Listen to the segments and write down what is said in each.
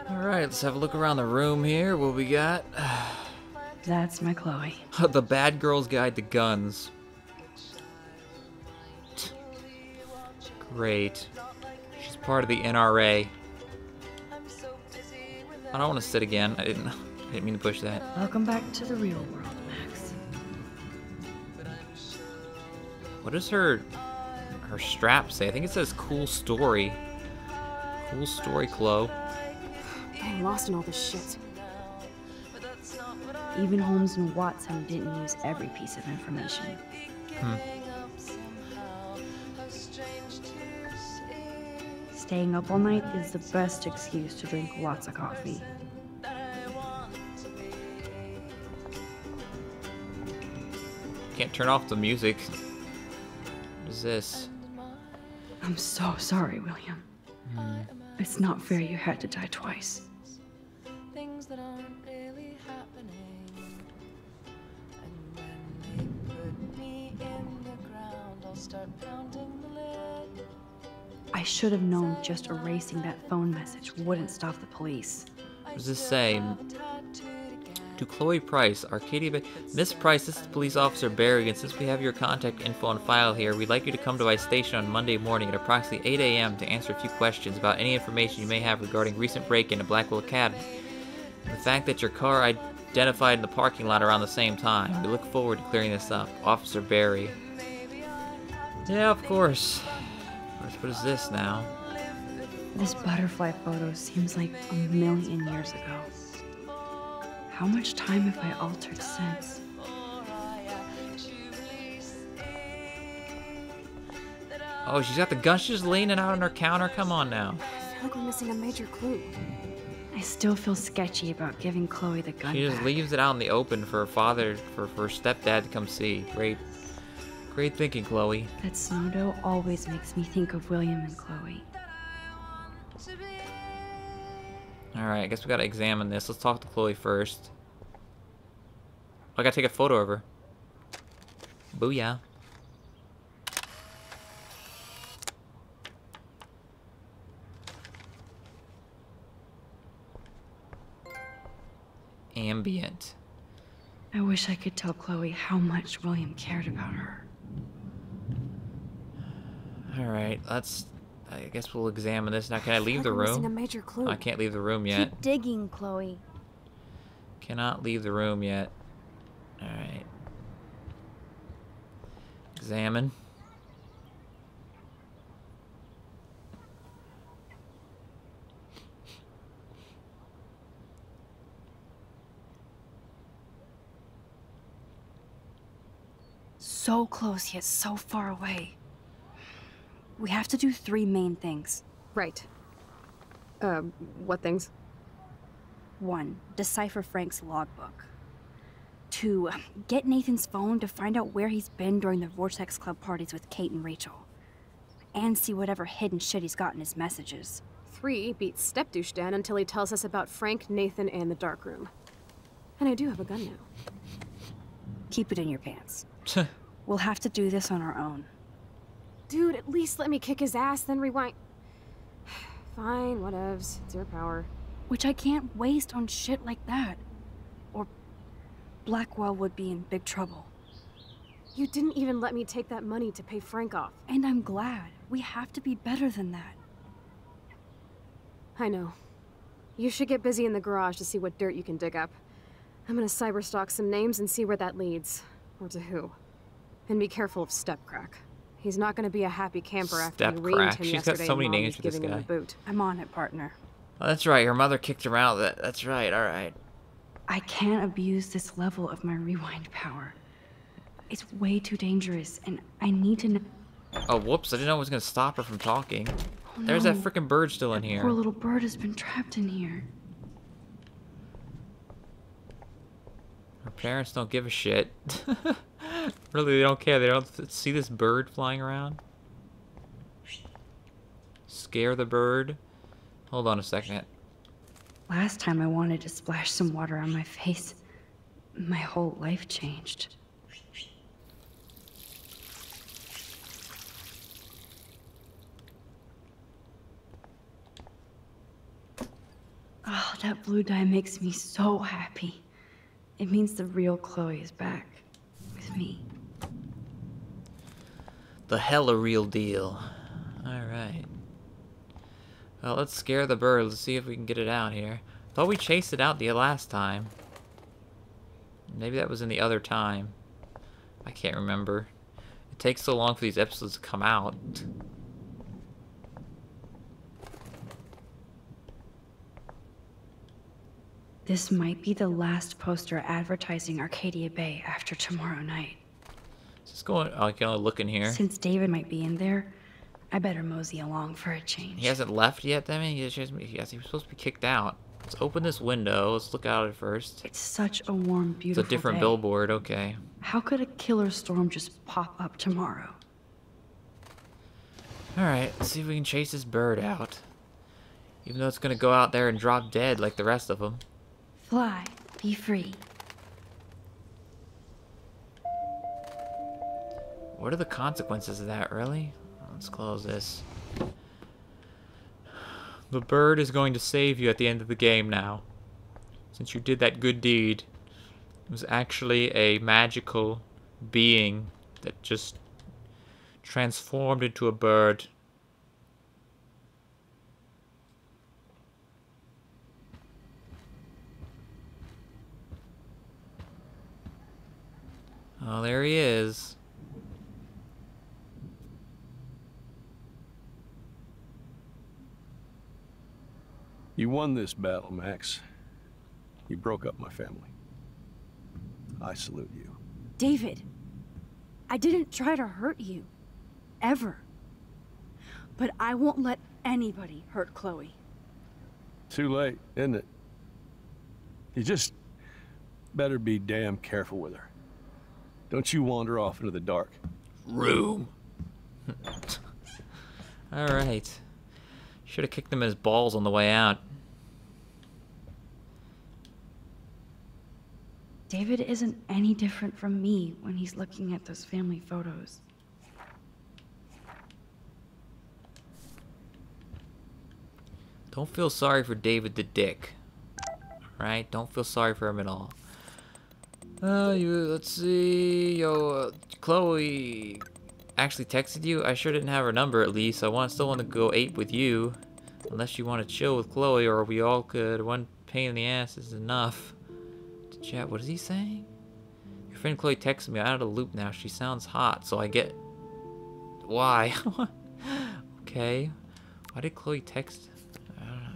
Alright, let's have a look around the room here. What we got? That's my Chloe. The Bad Girl's Guide to Guns. Great. She's part of the NRA. I don't want to sit again. I didn't mean to push that. Welcome back to the real world, Max. What does her strap say? I think it says cool story. Cool story, Chloe. Getting lost in all this shit. Even Holmes and Watson didn't use every piece of information. Staying up all night is the best excuse to drink lots of coffee. Can't turn off the music. What is this? I'm so sorry, William. It's not fair you had to die twice. Things that aren't really happening. And when they put me in the ground, I'll start pounding the lid. I should have known just erasing that phone message wouldn't stop the police. What does this say? To Chloe Price, Arcadia Bay. Miss Price, this is Police Officer Barry, and since we have your contact info on file here, we'd like you to come to my station on Monday morning at approximately 8 a.m. to answer a few questions about any information you may have regarding recent break-in at Blackwell Academy. And the fact that your car identified in the parking lot around the same time. We look forward to clearing this up. Officer Barry. Yeah, of course. What is this now? This butterfly photo seems like a million years ago. How much time have I altered since? Oh, she's got the gun. She's just leaning out on her counter. Come on now. I feel like we're missing a major clue. I still feel sketchy about giving Chloe the gun She just back. leaves it out in the open for her father, for her stepdad to come see. Great thinking, Chloe. That snow dough always makes me think of William and Chloe. Alright, I guess we gotta examine this. Let's talk to Chloe first. I gotta take a photo of her. Booyah. Ambient. I wish I could tell Chloe how much William cared about her. Alright, I guess we'll examine this. Now, can I leave the We're missing a room? major clue. I can't leave the room yet. Keep digging, Chloe. Cannot leave the room yet. Alright. Examine. So close yet so far away. We have to do 3 main things. Right. What things? 1. Decipher Frank's logbook. 2. Get Nathan's phone to find out where he's been during the Vortex Club parties with Kate and Rachel. And see whatever hidden shit he's got in his messages. 3. Beat Stepdouche Dan until he tells us about Frank, Nathan, and the dark room. And I do have a gun now. Keep it in your pants. We'll have to do this on our own. Dude, at least let me kick his ass, then rewind. Fine, whatevs. It's your power. Which I can't waste on shit like that. Or Blackwell would be in big trouble. You didn't even let me take that money to pay Frank off. And I'm glad. We have to be better than that. I know. You should get busy in the garage to see what dirt you can dig up. I'm gonna cyberstalk some names and see where that leads. Or to who. And be careful of Stepcrack. He's not gonna be a happy camper after you reamed him She's got yesterday so many and names Mommy's for this giving him guy. the boot. I'm on it, partner. Oh, that's right. Her mother kicked her out. That's right. All right. I can't abuse this level of my rewind power. It's way too dangerous, and I need to know. Oh, whoops. I didn't know I was going to stop her from talking. Oh, There's that no. freaking bird still in here. Poor little bird has been trapped in here. Her parents don't give a shit. Really, they don't care. They don't see this bird flying around. Scare the bird. Hold on a second. Last time I wanted to splash some water on my face, my whole life changed. Oh, that blue dye makes me so happy. It means the real Chloe is back with me. The hella real deal. Alright. Well, let's scare the bird. Let's see if we can get it out here. Thought we chased it out the last time. Maybe that was in the other time. I can't remember. It takes so long for these episodes to come out. This might be the last poster advertising Arcadia Bay after tomorrow night. Just going. Oh, I can only look in here. Since David might be in there, I better mosey along for a change. He hasn't left yet, then? He was supposed to be kicked out. Let's open this window. Let's look out at first. It's such a warm, beautiful It's a different day. billboard, okay. How could a killer storm just pop up tomorrow? Alright, let's see if we can chase this bird out. Even though it's gonna go out there and drop dead like the rest of them. Fly, be free. What are the consequences of that, really? Let's close this. The bird is going to save you at the end of the game now. Since you did that good deed. It was actually a magical being that just transformed into a bird. Oh, there he is. You won this battle, Max. You broke up my family. I salute you. David, I didn't try to hurt you. Ever. But I won't let anybody hurt Chloe. Too late, isn't it? You just better be damn careful with her. Don't you wander off into the dark. Room. Alright. Should have kicked him in his balls on the way out. David isn't any different from me when he's looking at those family photos. Don't feel sorry for David the dick. Alright? Don't feel sorry for him at all. Let's see. Chloe actually texted you. I sure didn't have her number at least. I still want to go ape with you. Unless you want to chill with Chloe, or we all could. One pain in the ass is enough. To chat. What is he saying? Your friend Chloe texted me. I'm out of the loop now. She sounds hot, so I get. Why? Okay. Why did Chloe text? I don't know.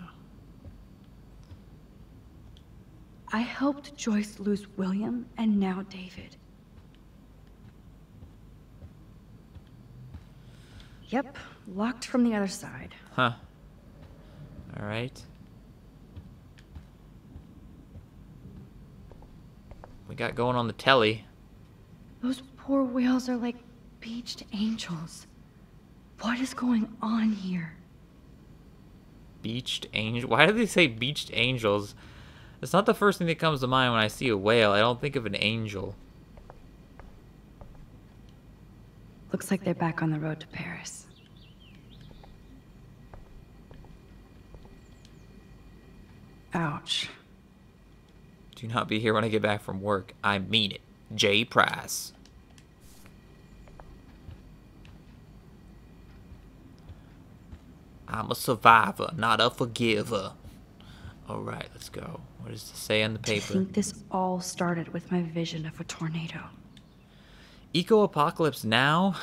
I helped Joyce lose William and now David. Yep, locked from the other side. Huh. Alright. We got going on the telly. Those poor whales are like beached angels. What is going on here? Beached angel? Why do they say beached angels? It's not the first thing that comes to mind when I see a whale. I don't think of an angel. Looks like they're back on the road to Paris. Ouch. Do not be here when I get back from work. I mean it. J. Price. I'm a survivor, not a forgiver. Alright, let's go. What does it say on the I paper? think this all started with my vision of a tornado. Eco-apocalypse now?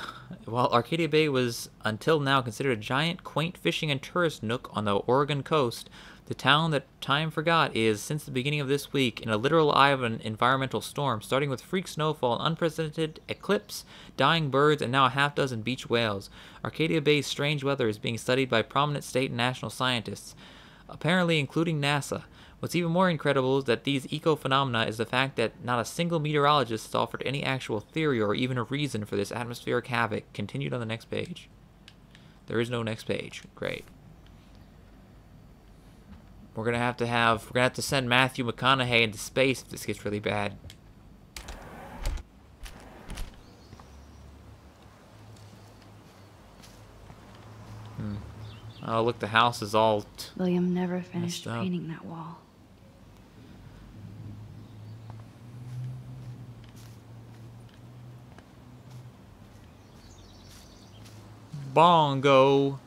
While Arcadia Bay was until now considered a giant, quaint fishing and tourist nook on the Oregon coast, the town that time forgot is, since the beginning of this week, in a literal eye of an environmental storm, starting with freak snowfall, an unprecedented eclipse, dying birds, and now a half-dozen beach whales. Arcadia Bay's strange weather is being studied by prominent state and national scientists, apparently including NASA. What's even more incredible is that these eco-phenomena is the fact that not a single meteorologist has offered any actual theory or even a reason for this atmospheric havoc. Continued on the next page. There is no next page. Great. We're gonna have to send Matthew McConaughey into space if this gets really bad. Oh, look, the house is all William never finished up. painting that wall. bongo.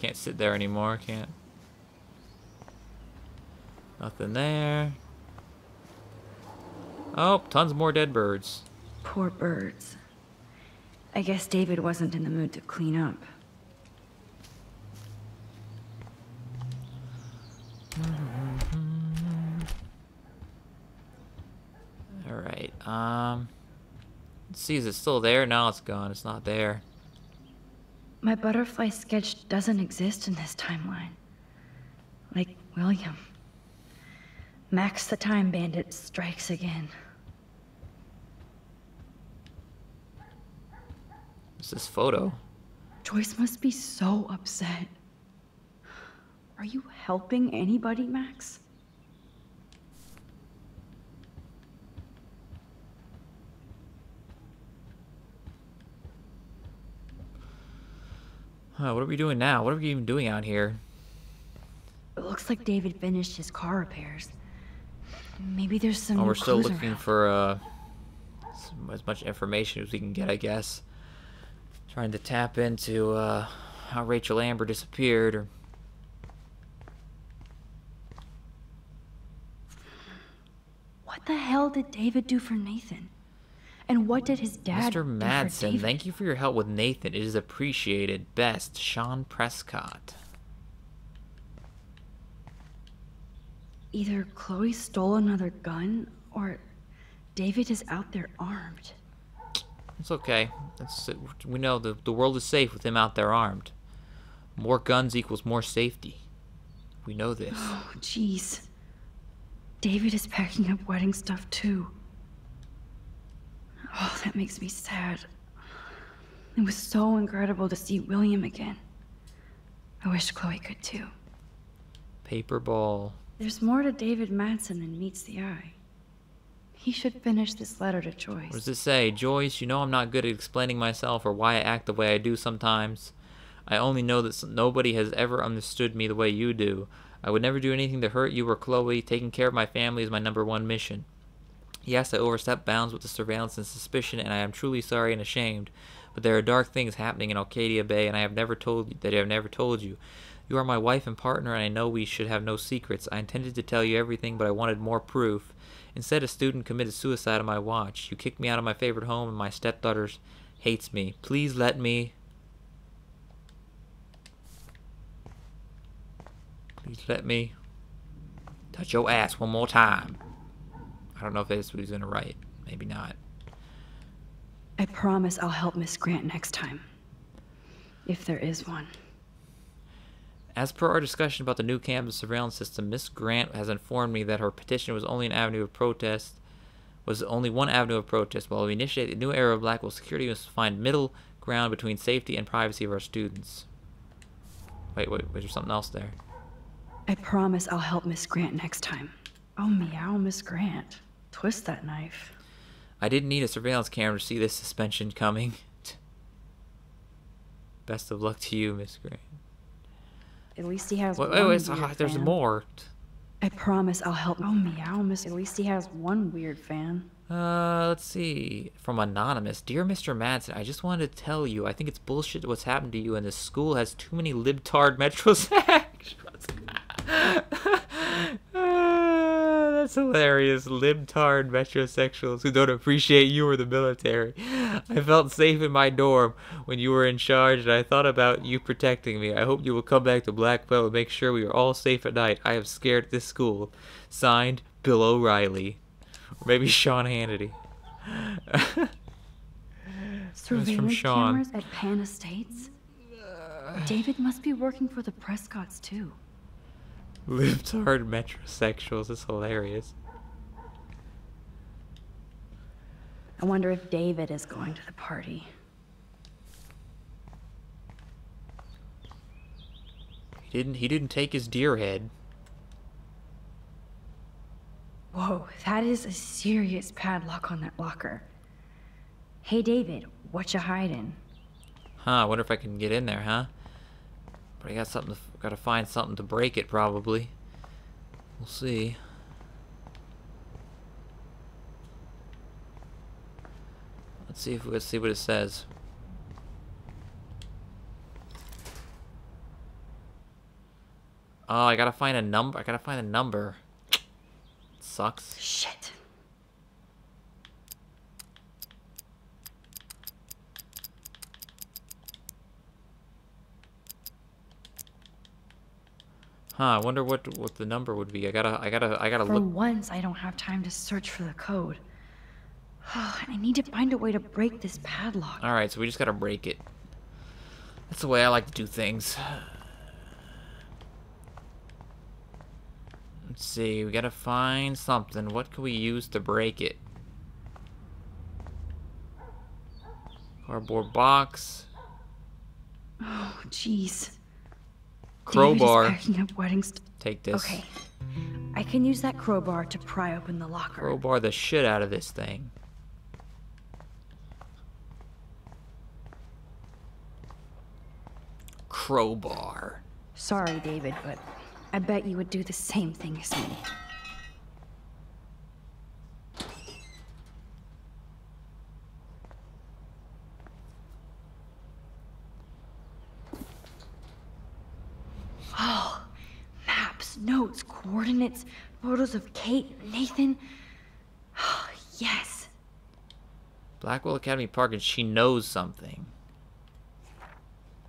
Can't sit there anymore, can't. Nothing there. Oh, tons more dead birds. Poor birds. I guess David wasn't in the mood to clean up. Alright, let's see, is it still there? No, it's gone. It's not there. My butterfly sketch doesn't exist in this timeline. Like William. Max the Time Bandit strikes again. What's this photo? Joyce must be so upset. Are you helping anybody, Max? What are we doing now? What are we even doing out here? It looks like David finished his car repairs. Maybe there's some Oh, new we're still clues looking around. for as much information as we can get, I guess. Trying to tap into how Rachel Amber disappeared, or What the hell did David do for Nathan? And what did his dad do Mr. for Madsen, David? thank you for your help with Nathan. It is appreciated. Best, Sean Prescott. Either Chloe stole another gun, or David is out there armed. It's okay. We know the world is safe with him out there armed. More guns equals more safety. We know this. Oh, jeez. David is packing up wedding stuff, too. Oh, that makes me sad. It was so incredible to see William again. I wish Chloe could, too. Paper ball. There's more to David Madsen than meets the eye. He should finish this letter to Joyce. What does it say? Joyce, you know I'm not good at explaining myself or why I act the way I do sometimes. I only know that nobody has ever understood me the way you do. I would never do anything to hurt you or Chloe. Taking care of my family is my #1 mission. Yes, I overstepped bounds with the surveillance and suspicion, and I am truly sorry and ashamed. But there are dark things happening in Arcadia Bay, and I have never told you. You are my wife and partner, and I know we should have no secrets. I intended to tell you everything, but I wanted more proof. Instead, a student committed suicide on my watch. You kicked me out of my favorite home, and my stepdaughter hates me. Please let me... Please let me touch your ass one more time. I don't know if that's what he's gonna write. Maybe not. I promise I'll help Miss Grant next time. If there is one. As per our discussion about the new campus surveillance system, Miss Grant has informed me that her petition was only one avenue of protest. While we initiate the new era of Blackwell security, we must find middle ground between safety and privacy of our students. Wait, there's something else there. I promise I'll help Miss Grant next time. Oh, meow, Miss Grant. Twist that knife. I didn't need a surveillance camera to see this suspension coming. Best of luck to you, Miss Grant. At least he has Wait, one weird there's fan. more. I promise I'll help. Oh, meow, Miss. At least he has one weird fan. Let's see. From Anonymous. Dear Mr. Madsen, I just wanted to tell you, I think it's bullshit what's happened to you, and this school has too many libtard metrosexuals. That's hilarious. Libtard metrosexuals who don't appreciate you or the military. I felt safe in my dorm when you were in charge, and I thought about you protecting me. I hope you will come back to Blackwell and make sure we are all safe at night. I am scared at this school. Signed, Bill O'Reilly. Or maybe Sean Hannity. Surveillance Sean. cameras at Pan Estates? David must be working for the Prescotts, too. Libtard metrosexuals. It's hilarious. I wonder if David is going to the party. He didn't take his deer head. Whoa, that is a serious padlock on that locker. Hey, David, what you hiding? Huh, I wonder if I can get in there, huh? But I gotta find something to break it, probably. We'll see. Let's see what it says. Oh, I gotta find a number. Sucks. Shit. Huh, I wonder what the number would be. I gotta For look. once, I don't have time to search for the code. I need to find a way to break this padlock. Alright, so we just gotta break it. That's the way I like to do things. Let's see, we gotta find something. What can we use to break it? Cardboard box. Oh, jeez. Crowbar. David is packing up wedding Take this. Okay. I can use that crowbar to pry open the locker. Crowbar the shit out of this thing. Crowbar. Sorry, David, but I bet you would do the same thing as me. Oh, maps, notes, coordinates, photos of Kate, Nathan. Oh, yes. Blackwell Academy Park, and she knows something.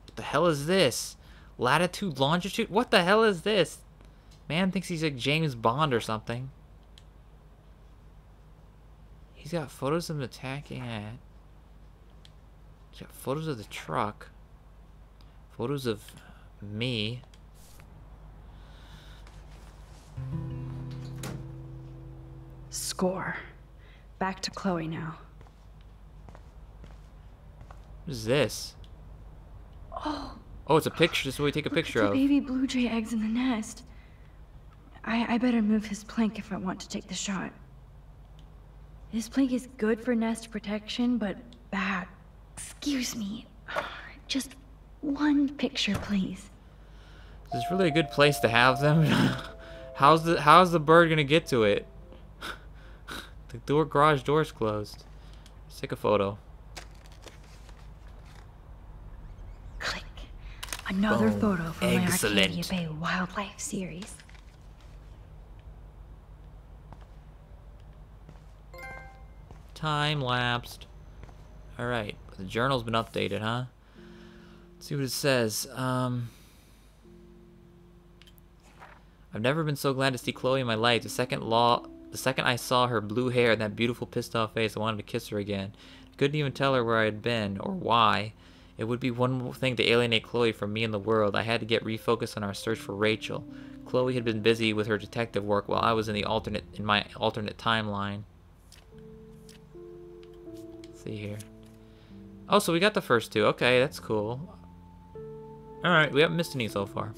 What the hell is this? Latitude, longitude? What the hell is this? Man thinks he's like James Bond or something. He's got photos of him attacking at. He's got photos of the truck. Photos of me. Score. Back to Chloe now. What is this? Oh, Oh, it's a picture. This is what we take a look picture at the of. baby blue jay eggs in the nest. I better move his plank if I want to take the shot. This plank is good for nest protection, but bad. Excuse me. Just one picture, please. This is really a good place to have them. How's the bird gonna get to it? The garage door's closed. Let's take a photo. Click. Another Boom. photo from my Excellent. Arcadia Bay Wildlife series. Time lapsed. Alright, the journal's been updated, huh? Let's see what it says. I've never been so glad to see Chloe in my life. The second I saw her blue hair and that beautiful pissed off face, I wanted to kiss her again. I couldn't even tell her where I had been or why. It would be one more thing to alienate Chloe from me and the world. I had to get refocused on our search for Rachel. Chloe had been busy with her detective work while I was in my alternate timeline. Let's see here. Oh, so we got the first two. Okay, that's cool. Alright, we haven't missed any so far.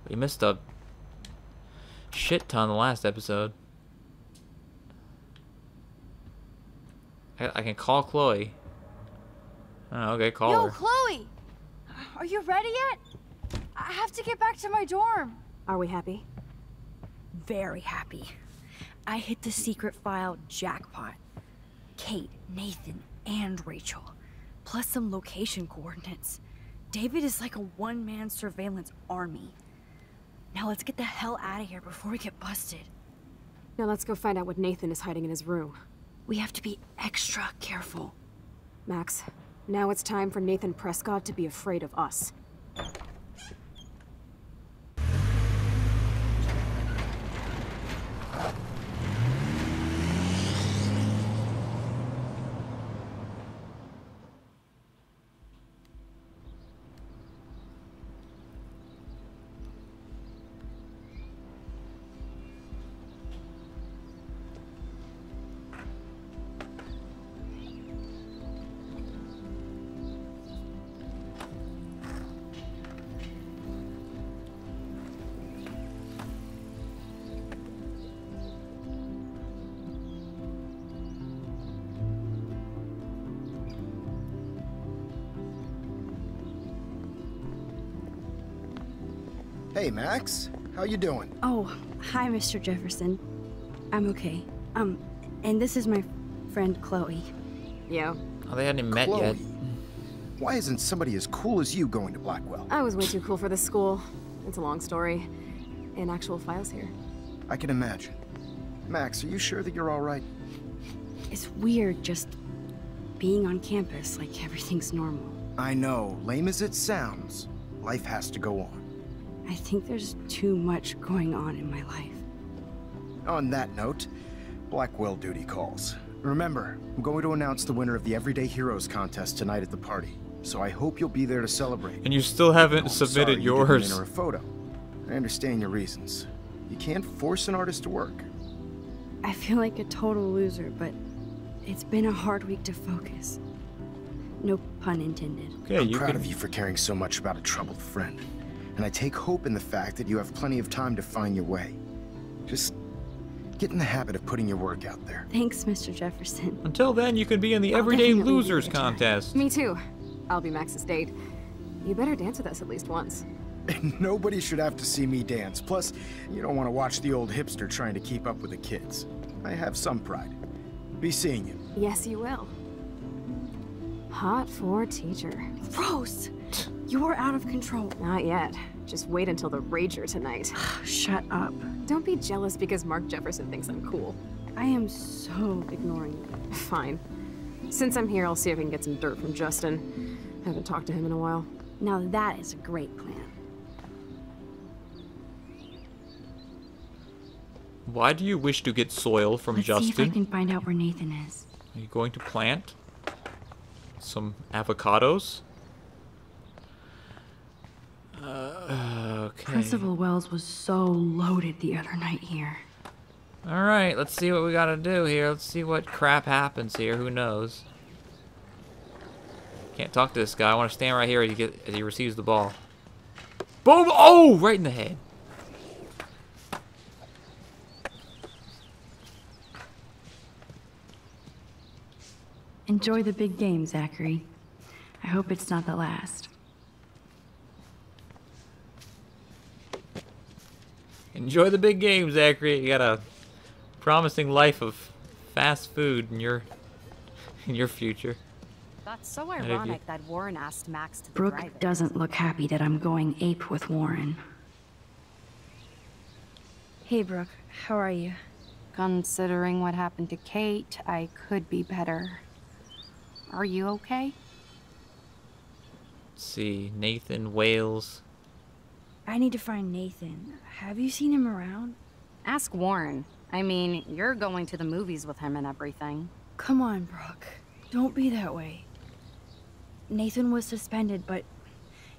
We missed a shit ton the last episode. I can call Chloe. Oh, okay, call Yo, her. Chloe! Are you ready yet? I have to get back to my dorm. Are we happy? Very happy. I hit the secret file jackpot. Kate, Nathan, and Rachel. Plus some location coordinates. David is like a one-man surveillance army. Now let's get the hell out of here before we get busted. Now let's go find out what Nathan is hiding in his room. We have to be extra careful. Max, now it's time for Nathan Prescott to be afraid of us. Hey, Max. How you doing? Oh, hi, Mr. Jefferson. I'm okay. And this is my friend Chloe. Yo, Oh, they hadn't met yet. Chloe, why isn't somebody as cool as you going to Blackwell? I was way too cool for this school. It's a long story. In actual files here. I can imagine. Max, are you sure that you're all right? It's weird just being on campus like everything's normal. I know, lame as it sounds, life has to go on. I think there's too much going on in my life. On that note, Blackwell duty calls. Remember, I'm going to announce the winner of the Everyday Heroes contest tonight at the party, so I hope you'll be there to celebrate. And you still haven't I'm submitted sorry you didn't yours. enter a photo. I understand your reasons. You can't force an artist to work. I feel like a total loser, but it's been a hard week to focus. No pun intended. Okay, I'm you proud can. of you for caring so much about a troubled friend. And I take hope in the fact that you have plenty of time to find your way. Just get in the habit of putting your work out there. Thanks, Mr. Jefferson. Until then, you can be in the I'll Everyday definitely Losers give it a try. contest. Me too. I'll be Max's date. You better dance with us at least once. Nobody should have to see me dance. Plus, you don't want to watch the old hipster trying to keep up with the kids. I have some pride. Be seeing you. Yes, you will. Hot for teacher. Rose! You're out of control. Not yet. Just wait until the rager tonight. Shut up. Don't be jealous because Mark Jefferson thinks I'm cool. I am so ignoring you. Fine. Since I'm here, I'll see if I can get some dirt from Justin. Haven't talked to him in a while. Now that is a great plan. Why do you wish to get soil from Let's Justin? see if I can find out where Nathan is. Are you going to plant some avocados? Okay. Principal Wells was so loaded the other night here. Alright, let's see what we gotta do here. Let's see what crap happens here. Who knows? Can't talk to this guy. I want to stand right here as he receives the ball. Boom! Oh! Right in the head. Enjoy the big game, Zachary. I hope it's not the last. Enjoy the big game, Zachary. You got a promising life of fast food in your future. That's so Ahead of ironic you. that Warren asked Max to Brooke drive it. doesn't look happy that I'm going ape with Warren. Hey, Brooke. How are you? Considering what happened to Kate, I could be better. Are you okay? Let's see. Nathan Wales. I need to find Nathan. Have you seen him around? Ask Warren. I mean, you're going to the movies with him and everything. Come on, Brooke. Don't be that way. Nathan was suspended, but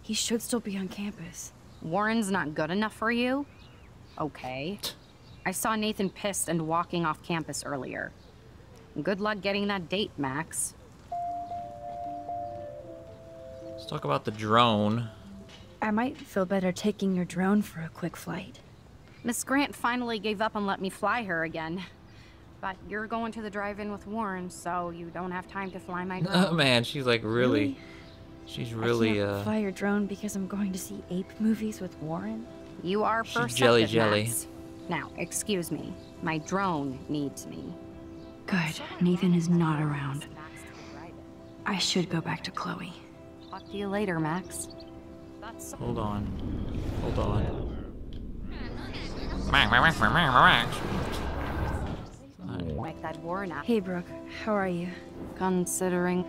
he should still be on campus. Warren's not good enough for you? Okay. I saw Nathan pissed and walking off campus earlier. Good luck getting that date, Max. Let's talk about the drone. I might feel better taking your drone for a quick flight. Miss Grant finally gave up and let me fly her again. But you're going to the drive-in with Warren, so you don't have time to fly my drone. Oh man, she's like really. She's really I can't fly your drone because I'm going to see ape movies with Warren. You are She's perceptive, jelly. Max. Now, excuse me. My drone needs me. Good. Nathan is not around. I should go back to Chloe. Talk to you later, Max. Hold on. Hold on. Make that Warren out. Hey, Brooke. How are you? Considering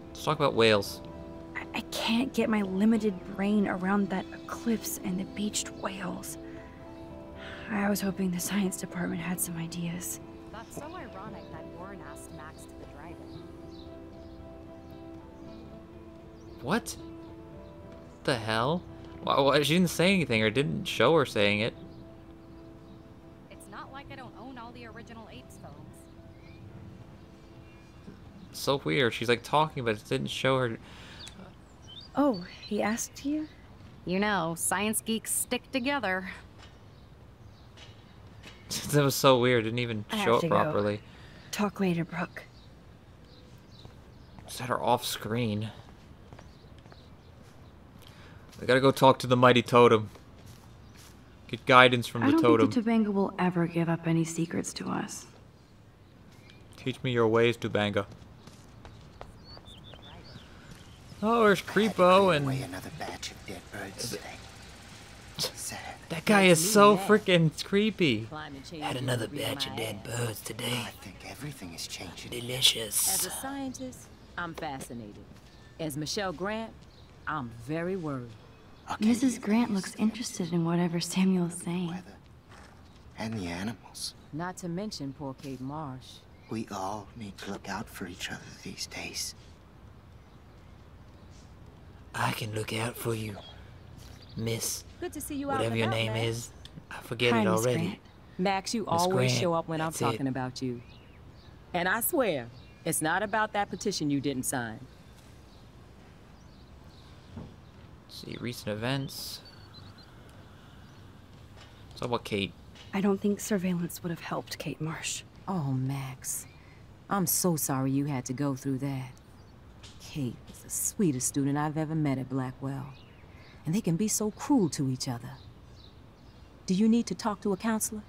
Let's talk about whales. I can't get my limited brain around that eclipse and the beached whales. I was hoping the science department had some ideas. that's so ironic that Warren asked Max to the drive-in. What the hell? Why, she didn't say anything or didn't show her saying it. It's not like I don't own all the original Apes films. So weird. She's like talking, but it didn't show her. Oh, he asked you? You know, science geeks stick together. That was so weird. Didn't even I show have it to go. properly. Talk later, Brooke. Set her off screen. I gotta go talk to the mighty totem. Get guidance from I the don't totem. think the Tobanga will ever give up any secrets to us. Teach me your ways, Tubanga. Oh, there's Creepo and... Away another batch of dead birds today. Sad. That guy is so freaking creepy. Climate change Had is another real batch of my dead ass. birds today. I think everything is changing. Delicious. As a scientist, I'm fascinated. As Michelle Grant, I'm very worried. Mrs. Grant looks interested in whatever Samuel's saying. Weather. And the animals. Not to mention poor Kate Marsh. We all need to look out for each other these days. I can look out for you, Miss. Good to see you out Whatever and your about, name Max. is. I forget Hi, it Miss already. Grant. Max, you Miss always Grant, show up when I'm that's it. talking about you. And I swear, it's not about that petition you didn't sign. See, recent events. So what, Kate? I don't think surveillance would have helped Kate Marsh. Oh, Max. I'm so sorry you had to go through that. Kate was the sweetest student I've ever met at Blackwell. And they can be so cruel to each other. Do you need to talk to a counselor?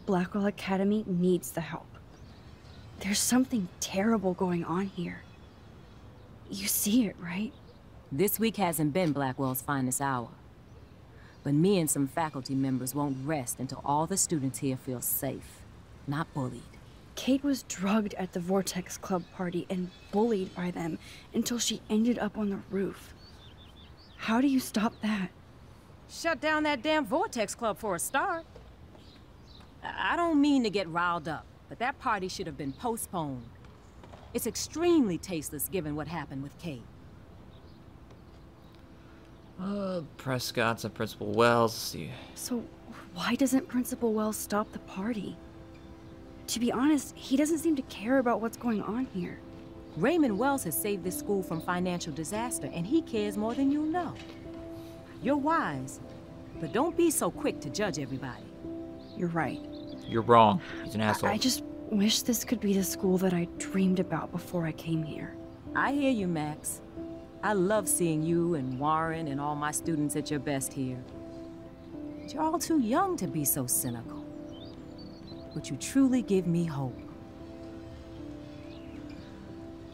Blackwell Academy needs the help. There's something terrible going on here. You see it, right? This week hasn't been Blackwell's finest hour. But me and some faculty members won't rest until all the students here feel safe, not bullied. Kate was drugged at the Vortex Club party and bullied by them until she ended up on the roof. How do you stop that? Shut down that damn Vortex Club for a start. I don't mean to get riled up, but that party should have been postponed. It's extremely tasteless given what happened with Kate. Prescott's and Principal Wells. Let's see. So why doesn't Principal Wells stop the party? To be honest, he doesn't seem to care about what's going on here. Raymond Wells has saved this school from financial disaster, and he cares more than you know. You're wise, but don't be so quick to judge everybody. You're right. You're wrong. He's an asshole. I just wish this could be the school that I dreamed about before I came here. I hear you, Max. I love seeing you and Warren and all my students at your best here. But you're all too young to be so cynical. But you truly give me hope.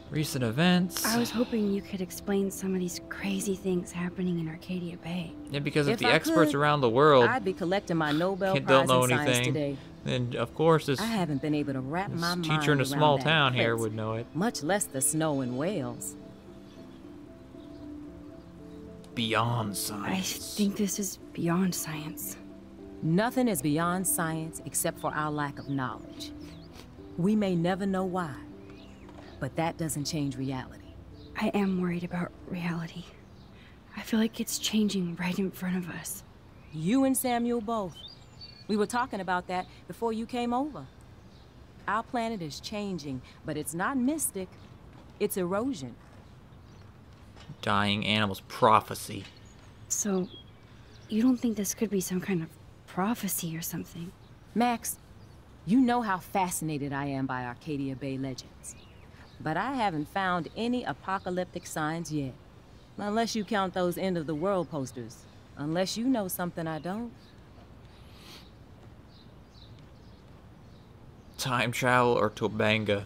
Recent events. I was hoping you could explain some of these crazy things happening in Arcadia Bay. Yeah, because if If the I experts could, around the world I'd be collecting my Nobel don't Prize know in Science anything, today. then of course this, I haven't been able to wrap this my mind teacher in a around small that town here eclipse, would know it. much less the snow in Wales. Beyond I science. think this is beyond science. Nothing is beyond science except for our lack of knowledge. We may never know why, but that doesn't change reality. I am worried about reality. I feel like it's changing right in front of us. You and Samuel both. We were talking about that before you came over. Our planet is changing, but it's not mystic. It's erosion. Dying animals prophecy. So, you don't think this could be some kind of prophecy or something? Max, you know how fascinated I am by Arcadia Bay legends. But I haven't found any apocalyptic signs yet. Unless you count those end-of-the-world posters. Unless you know something I don't. Time travel or Tobanga.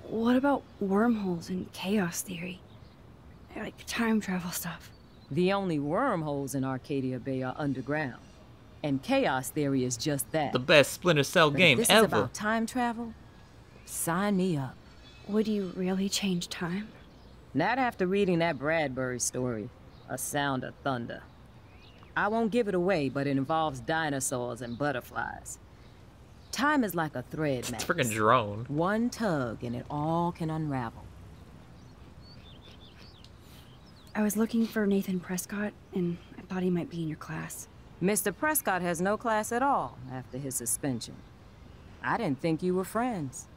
What about wormholes and chaos theory? Like time travel stuff. The only wormholes in Arcadia Bay are underground. And chaos theory is just that. The best Splinter Cell But if game this ever. is about time travel, sign me up. Would you really change time? Not after reading that Bradbury story, A Sound of Thunder. I won't give it away, but it involves dinosaurs and butterflies. Time is like a thread, It's a Max. freaking drone. One tug and it all can unravel. I was looking for Nathan Prescott, and I thought he might be in your class. Mr. Prescott has no class at all after his suspension. I didn't think you were friends.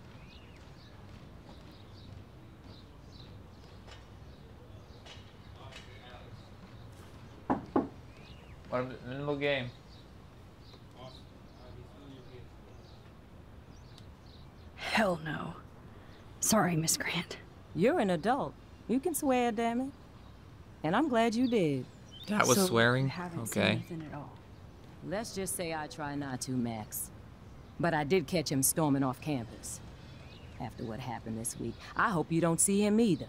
What in the middle game? Hell no. Sorry, Miss Grant. You're an adult. You can swear, damn it. And I'm glad you did. That was So, swearing? you haven't seen Okay. Nathan at all. Let's just say I try not to, Max. But I did catch him storming off campus. After what happened this week, I hope you don't see him either.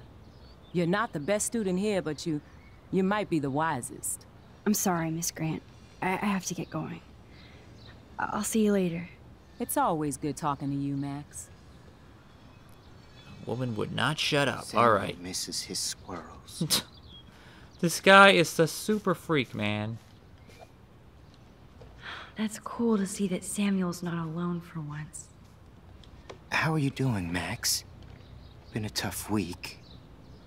You're not the best student here, but you might be the wisest. I'm sorry, Miss Grant. I have to get going. I'll see you later. It's always good talking to you, Max. Woman would not shut up. Samuel Alright. misses his squirrels. This guy is the super freak, man. That's cool to see that Samuel's not alone for once. How are you doing, Max? Been a tough week.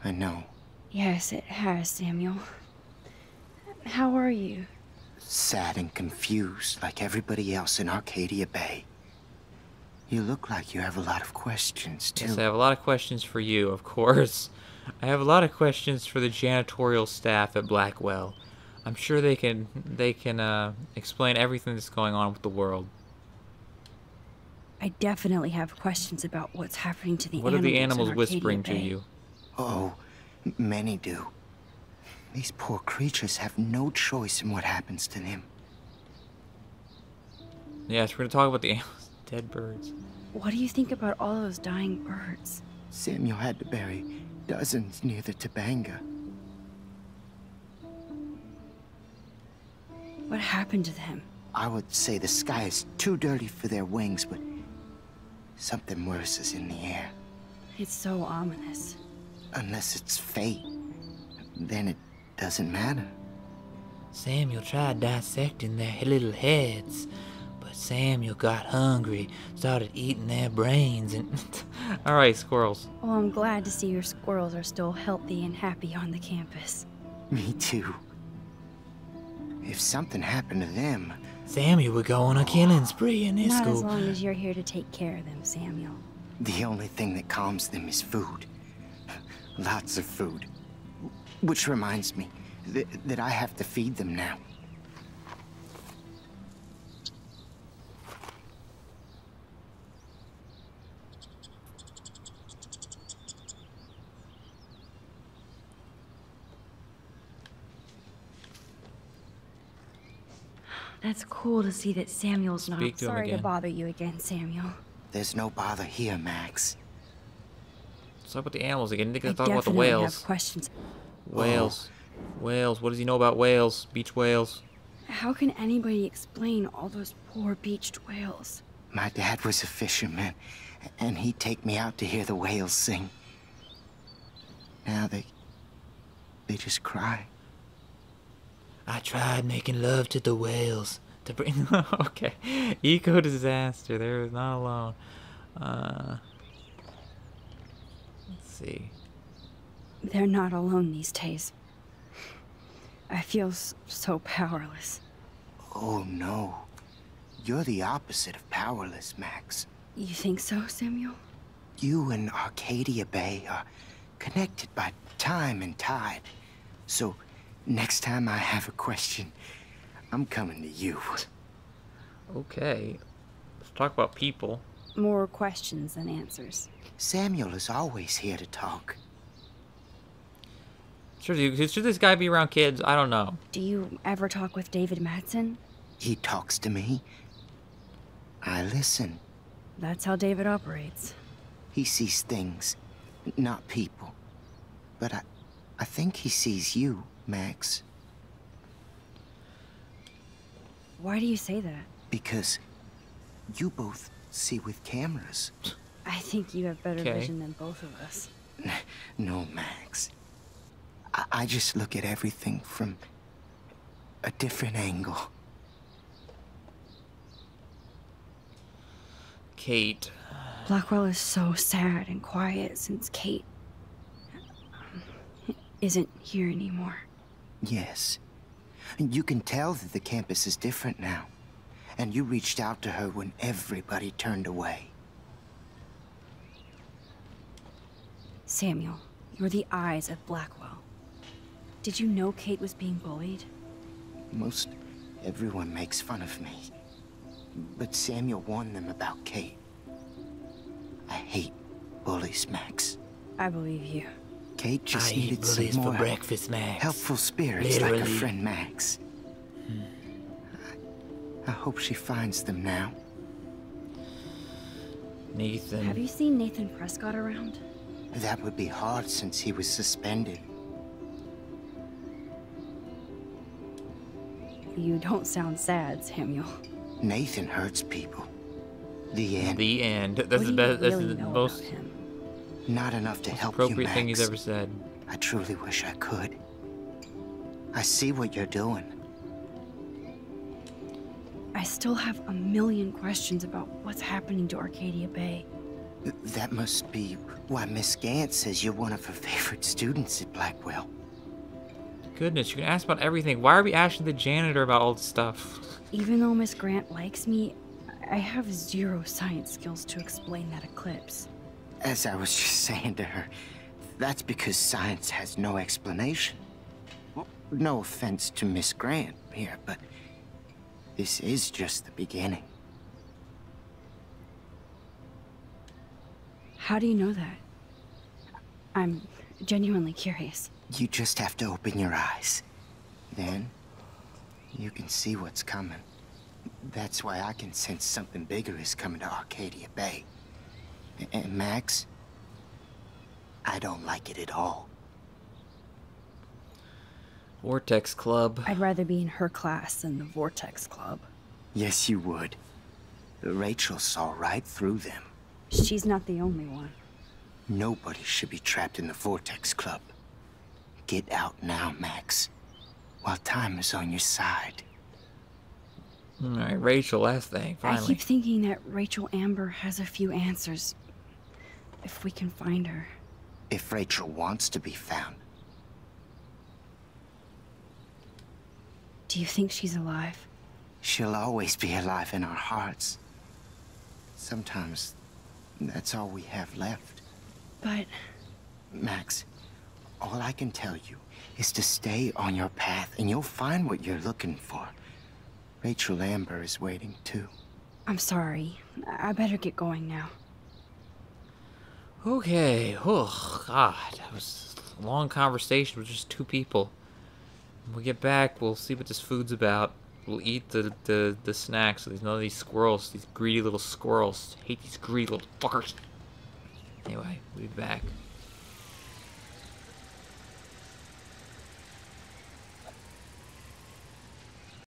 I know. Yes, it has, Samuel. How are you? Sad and confused like everybody else in Arcadia Bay. You look like you have a lot of questions, too. Yes, I have a lot of questions for you, of course. I have a lot of questions for the janitorial staff at Blackwell. I'm sure they can explain everything that's going on with the world. I definitely have questions about what's happening to the What animals. are the animals in Arcadia whispering to Bay. you? Oh, many do. These poor creatures have no choice in what happens to them. Yes, we're going to talk about the animals. Dead birds. What do you think about all those dying birds? Samuel had to bury dozens near the Tabanga. What happened to them? I would say the sky is too dirty for their wings, but something worse is in the air. It's so ominous. Unless it's fate, then it doesn't matter. Samuel tried dissecting their little heads, but Samuel got hungry, started eating their brains, and... Alright, squirrels. Well, I'm glad to see your squirrels are still healthy and happy on the campus. Me too. If something happened to them... Samuel would go on a killing spree in his Not school. as long as you're here to take care of them, Samuel. The only thing that calms them is food. Lots of food. Which reminds me that I have to feed them now. That's cool to see that Samuel's not... Speak to him Sorry to again. bother you again, Samuel. There's no bother here, Max. Let's talk about the animals again. I think I let's talk about the definitely whales. have questions. Whales. Whales. What does he know about whales? Beach whales. How can anybody explain all those poor beached whales? My dad was a fisherman, and he'd take me out to hear the whales sing. Now they just cry. I tried making love to the whales to bring... Okay. Eco disaster. There is not alone. Let's see. They're not alone these days. I feel so powerless. Oh no. You're the opposite of powerless, Max. You think so, Samuel? You and Arcadia Bay are connected by time and tide. So, next time I have a question, I'm coming to you. Okay. Let's talk about people. More questions than answers. Samuel is always here to talk. Should this guy be around kids? I don't know. Do you ever talk with David Madsen? He talks to me. I listen. That's how David operates. He sees things, not people. But I think he sees you, Max. Why do you say that? Because you both see with cameras. I think you have better Okay. vision than both of us. No, Max. I just look at everything from a different angle. Kate. Blackwell is so sad and quiet since Kate isn't here anymore. Yes. You can tell that the campus is different now. And you reached out to her when everybody turned away. Samuel, you're the eyes of Blackwell. Did you know Kate was being bullied? Most everyone makes fun of me. But Samuel warned them about Kate. I hate bullies, Max. I believe you. Kate just I eat needed some bullies for more breakfast, Max. helpful spirits like Literally. her friend Max. I hope she finds them now. Nathan. Have you seen Nathan Prescott around? That would be hard since he was suspended. You don't sound sad, Samuel. Nathan hurts people. The end. The end. That's What the do best. you That's really the know most about him? Not enough to help you, appropriate Max. thing he's ever said. I truly wish I could. I see what you're doing. I still have a million questions about what's happening to Arcadia Bay. That must be why Miss Gant says you're one of her favorite students at Blackwell. Goodness, you can ask about everything. Why are we asking the janitor about all this stuff? Even though Miss Grant likes me, I have zero science skills to explain that eclipse. As I was just saying to her, that's because science has no explanation. Well, no offense to Miss Grant here, but this is just the beginning. How do you know that? I'm genuinely curious. You just have to open your eyes. Then, you can see what's coming. That's why I can sense something bigger is coming to Arcadia Bay. And Max, I don't like it at all. Vortex Club. I'd rather be in her class than the Vortex Club. Yes, you would. Rachel saw right through them. She's not the only one. Nobody should be trapped in the Vortex Club. Get out now, Max, while time is on your side. Alright, Rachel, last thing, I finally. keep thinking that Rachel Amber has a few answers. If we can find her. If Rachel wants to be found. Do you think she's alive? She'll always be alive in our hearts. Sometimes, that's all we have left. But... Max, all I can tell you is to stay on your path and you'll find what you're looking for. Rachel Amber is waiting too. I'm sorry. I better get going now. Okay. Oh, God. That was a long conversation with just two people. When we get back, we'll see what this food's about. We'll eat the snacks. There's none of these squirrels. These greedy little squirrels. I hate these greedy little fuckers. Anyway, we'll be back.